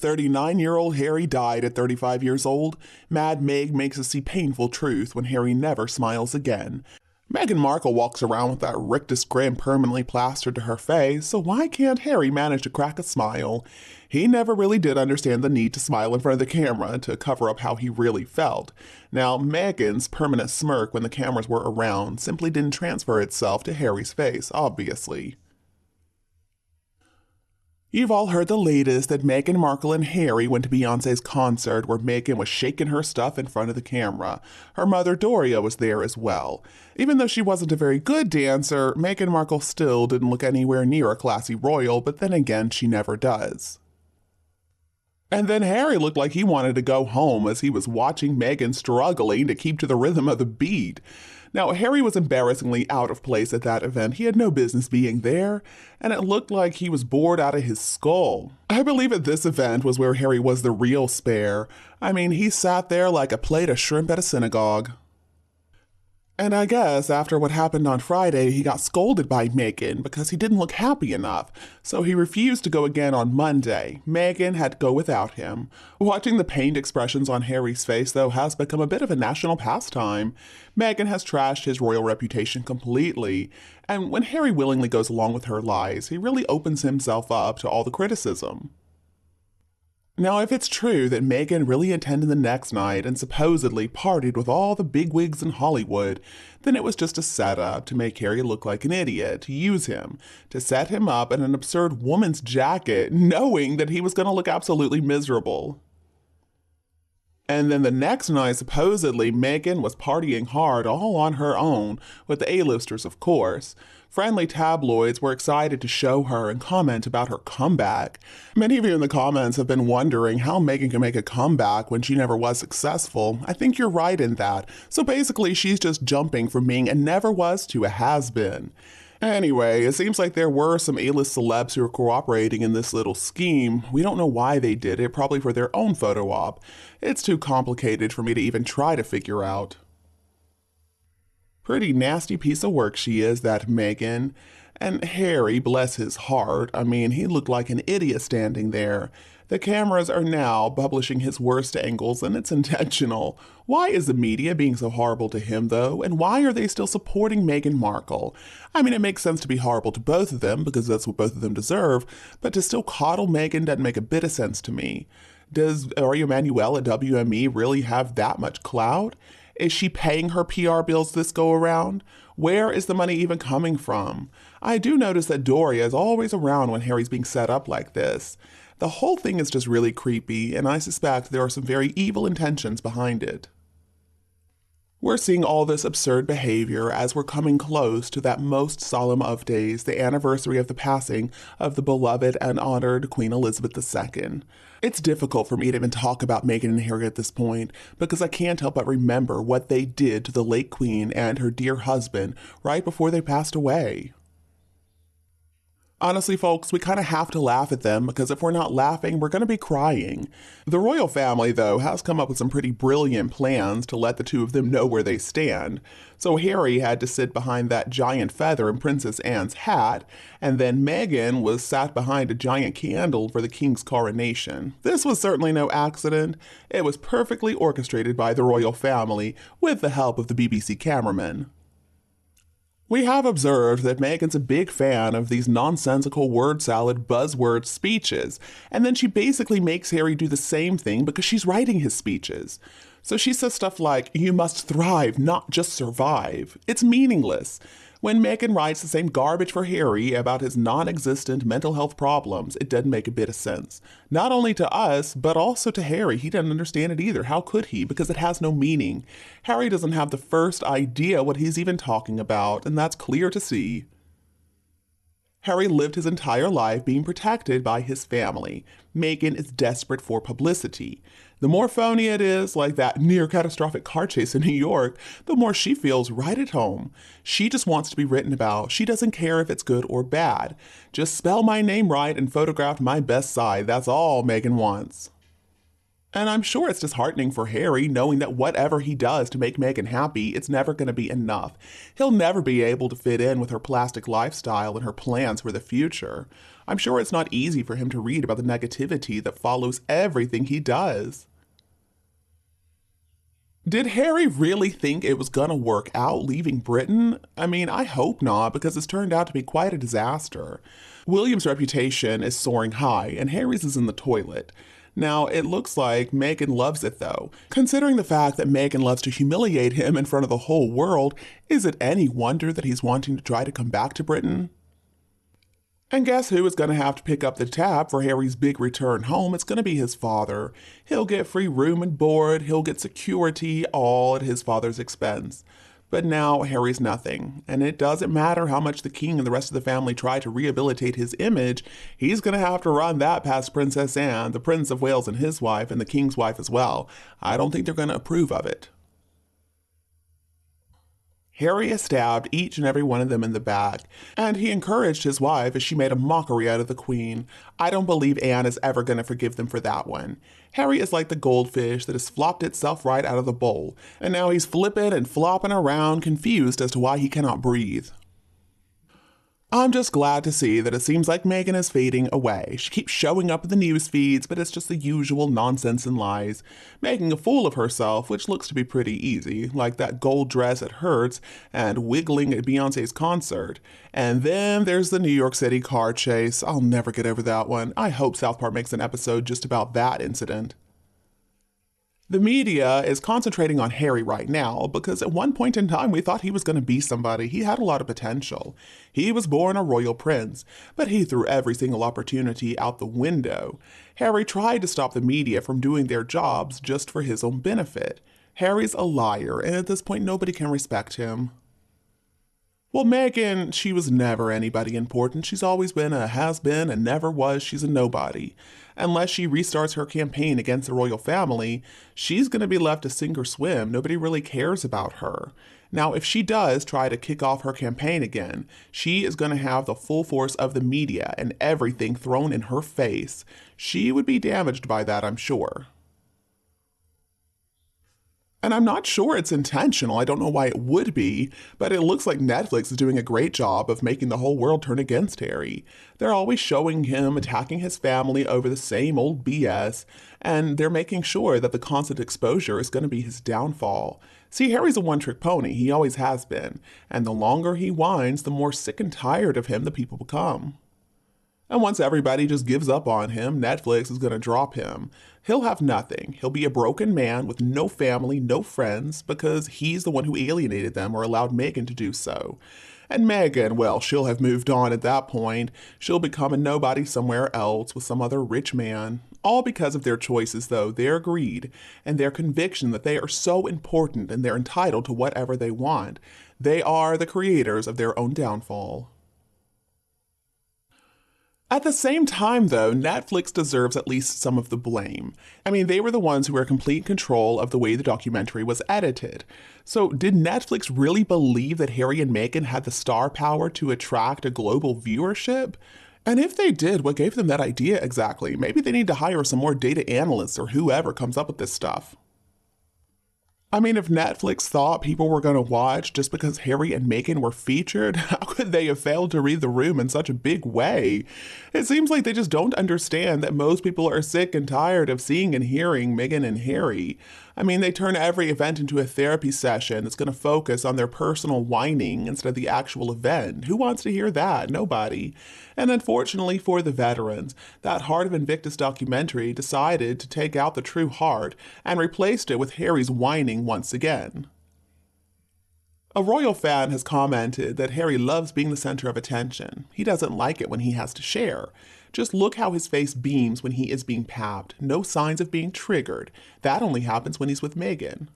39-year-old Harry died at 35 years old. MadMeg makes us see painful truth when Harry never smiles again. Meghan Markle walks around with that rictus grin permanently plastered to her face, so why can't Harry manage to crack a smile? He never really did understand the need to smile in front of the camera to cover up how he really felt. Now, Meghan's permanent smirk when the cameras were around simply didn't transfer itself to Harry's face, obviously. You've all heard the latest that Meghan Markle and Harry went to Beyoncé's concert where Meghan was shaking her stuff in front of the camera. Her mother Doria was there as well. Even though she wasn't a very good dancer, Meghan Markle still didn't look anywhere near a classy royal, but then again, she never does. And then Harry looked like he wanted to go home as he was watching Meghan struggling to keep to the rhythm of the beat. Now, Harry was embarrassingly out of place at that event. He had no business being there, and it looked like he was bored out of his skull. I believe at this event was where Harry was the real spare. I mean, he sat there like a plate of shrimp at a synagogue. And I guess after what happened on Friday, he got scolded by Meghan because he didn't look happy enough, so he refused to go again on Monday. Meghan had to go without him. Watching the pained expressions on Harry's face, though, has become a bit of a national pastime. Meghan has trashed his royal reputation completely, and when Harry willingly goes along with her lies, he really opens himself up to all the criticism. Now, if it's true that Meghan really attended the next night and supposedly partied with all the bigwigs in Hollywood, then it was just a setup to make Harry look like an idiot, to use him, to set him up in an absurd woman's jacket, knowing that he was going to look absolutely miserable. And then the next night, supposedly, Meghan was partying hard all on her own, with the A-listers, of course. Friendly tabloids were excited to show her and comment about her comeback. Many of you in the comments have been wondering how Meghan can make a comeback when she never was successful. I think you're right in that. So basically, she's just jumping from being a never was to a has-been. Anyway, it seems like there were some A-list celebs who were cooperating in this little scheme. We don't know why they did it, probably for their own photo op. It's too complicated for me to even try to figure out. Pretty nasty piece of work she is, that Meghan. And Harry, bless his heart, I mean, he looked like an idiot standing there. The cameras are now publishing his worst angles, and it's intentional. Why is the media being so horrible to him, though? And why are they still supporting Meghan Markle? I mean, it makes sense to be horrible to both of them, because that's what both of them deserve, but to still coddle Meghan doesn't make a bit of sense to me. Does Ari Emanuel at WME really have that much clout? Is she paying her PR bills this go around? Where is the money even coming from? I do notice that Doria is always around when Harry's being set up like this. The whole thing is just really creepy, and I suspect there are some very evil intentions behind it. We're seeing all this absurd behavior as we're coming close to that most solemn of days, the anniversary of the passing of the beloved and honored Queen Elizabeth II. It's difficult for me to even talk about Meghan and Harry at this point because I can't help but remember what they did to the late Queen and her dear husband right before they passed away. Honestly, folks, we kind of have to laugh at them because if we're not laughing, we're going to be crying. The royal family, though, has come up with some pretty brilliant plans to let the two of them know where they stand. So Harry had to sit behind that giant feather in Princess Anne's hat, and then Meghan was sat behind a giant candle for the king's coronation. This was certainly no accident. It was perfectly orchestrated by the royal family with the help of the BBC cameraman. We have observed that Meghan's a big fan of these nonsensical word salad buzzword speeches, and then she basically makes Harry do the same thing because she's writing his speeches. So she says stuff like, "You must thrive, not just survive." It's meaningless. When Meghan writes the same garbage for Harry about his non-existent mental health problems, it doesn't make a bit of sense. Not only to us, but also to Harry. He doesn't understand it either. How could he? Because it has no meaning. Harry doesn't have the first idea what he's even talking about, and that's clear to see. Harry lived his entire life being protected by his family. Meghan is desperate for publicity. The more phony it is, like that near-catastrophic car chase in New York, the more she feels right at home. She just wants to be written about. She doesn't care if it's good or bad. Just spell my name right and photograph my best side. That's all Meghan wants. And I'm sure it's disheartening for Harry knowing that whatever he does to make Meghan happy, it's never going to be enough. He'll never be able to fit in with her plastic lifestyle and her plans for the future. I'm sure it's not easy for him to read about the negativity that follows everything he does. Did Harry really think it was gonna work out leaving Britain? I mean, I hope not, because it's turned out to be quite a disaster. William's reputation is soaring high, and Harry's is in the toilet. Now, it looks like Meghan loves it though. Considering the fact that Meghan loves to humiliate him in front of the whole world, is it any wonder that he's wanting to try to come back to Britain? And guess who is going to have to pick up the tab for Harry's big return home? It's going to be his father. He'll get free room and board, he'll get security, all at his father's expense. But now Harry's nothing, and it doesn't matter how much the king and the rest of the family try to rehabilitate his image, he's going to have to run that past Princess Anne, the Prince of Wales and his wife, and the king's wife as well. I don't think they're going to approve of it. Harry has stabbed each and every one of them in the back, and he encouraged his wife as she made a mockery out of the Queen. I don't believe Anne is ever going to forgive them for that one. Harry is like the goldfish that has flopped itself right out of the bowl, and now he's flipping and flopping around, confused as to why he cannot breathe. I'm just glad to see that it seems like Meghan is fading away. She keeps showing up in the news feeds, but it's just the usual nonsense and lies, making a fool of herself, which looks to be pretty easy, like that gold dress at Hurts and wiggling at Beyonce's concert. And then there's the New York City car chase. I'll never get over that one. I hope South Park makes an episode just about that incident. The media is concentrating on Harry right now because at one point in time we thought he was going to be somebody. He had a lot of potential. He was born a royal prince, but he threw every single opportunity out the window. Harry tried to stop the media from doing their jobs just for his own benefit. Harry's a liar, and at this point nobody can respect him. Well, Meghan, she was never anybody important. She's always been a has-been and never was. She's a nobody. Unless she restarts her campaign against the royal family, she's going to be left to sink or swim. Nobody really cares about her. Now, if she does try to kick off her campaign again, she is going to have the full force of the media and everything thrown in her face. She would be damaged by that, I'm sure. And I'm not sure it's intentional. I don't know why it would be, but it looks like Netflix is doing a great job of making the whole world turn against Harry. They're always showing him attacking his family over the same old BS, and they're making sure that the constant exposure is going to be his downfall. See, Harry's a one-trick pony. He always has been. And the longer he whines, the more sick and tired of him the people become. And once everybody just gives up on him, Netflix is going to drop him. He'll have nothing. He'll be a broken man with no family, no friends, because he's the one who alienated them or allowed Meghan to do so. And Meghan, well, she'll have moved on at that point. She'll become a nobody somewhere else with some other rich man. All because of their choices, though, their greed, and their conviction that they are so important and they're entitled to whatever they want. They are the creators of their own downfall. At the same time, though, Netflix deserves at least some of the blame. I mean, they were the ones who were in complete control of the way the documentary was edited. So did Netflix really believe that Harry and Meghan had the star power to attract a global viewership? And if they did, what gave them that idea exactly? Maybe they need to hire some more data analysts or whoever comes up with this stuff. I mean, if Netflix thought people were going to watch just because Harry and Meghan were featured, how could they have failed to read the room in such a big way? It seems like they just don't understand that most people are sick and tired of seeing and hearing Meghan and Harry. I mean, they turn every event into a therapy session that's going to focus on their personal whining instead of the actual event. Who wants to hear that? Nobody. And unfortunately for the veterans, that Heart of Invictus documentary decided to take out the true heart and replaced it with Harry's whining once again. A royal fan has commented that Harry loves being the center of attention. He doesn't like it when he has to share. Just look how his face beams when he is being papped. No signs of being triggered. That only happens when he's with Meghan.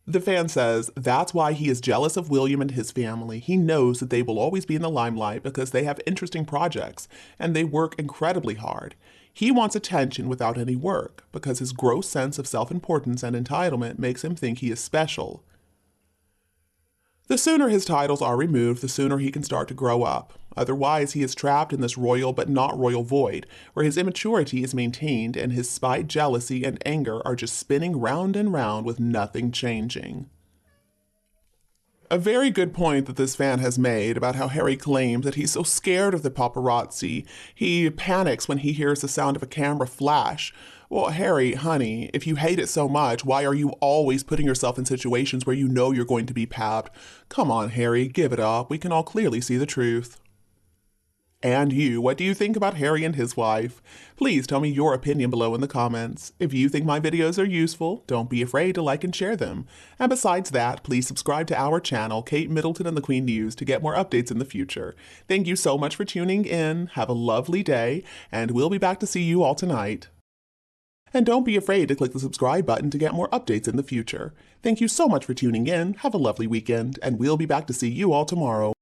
The fan says that's why he is jealous of William and his family. He knows that they will always be in the limelight because they have interesting projects and they work incredibly hard. He wants attention without any work because his gross sense of self-importance and entitlement makes him think he is special. The sooner his titles are removed, the sooner he can start to grow up. Otherwise, he is trapped in this royal but not royal void, where his immaturity is maintained and his spite, jealousy, and anger are just spinning round and round with nothing changing. A very good point that this fan has made about how Harry claims that he's so scared of the paparazzi, he panics when he hears the sound of a camera flash. Well, Harry, honey, if you hate it so much, why are you always putting yourself in situations where you know you're going to be papped? Come on, Harry, give it up. We can all clearly see the truth. And you, what do you think about Harry and his wife? Please tell me your opinion below in the comments. If you think my videos are useful, don't be afraid to like and share them. And besides that, please subscribe to our channel, Kate Middleton and the Queen News, to get more updates in the future. Thank you so much for tuning in. Have a lovely day, and we'll be back to see you all tonight. And don't be afraid to click the subscribe button to get more updates in the future. Thank you so much for tuning in. Have a lovely weekend, and we'll be back to see you all tomorrow.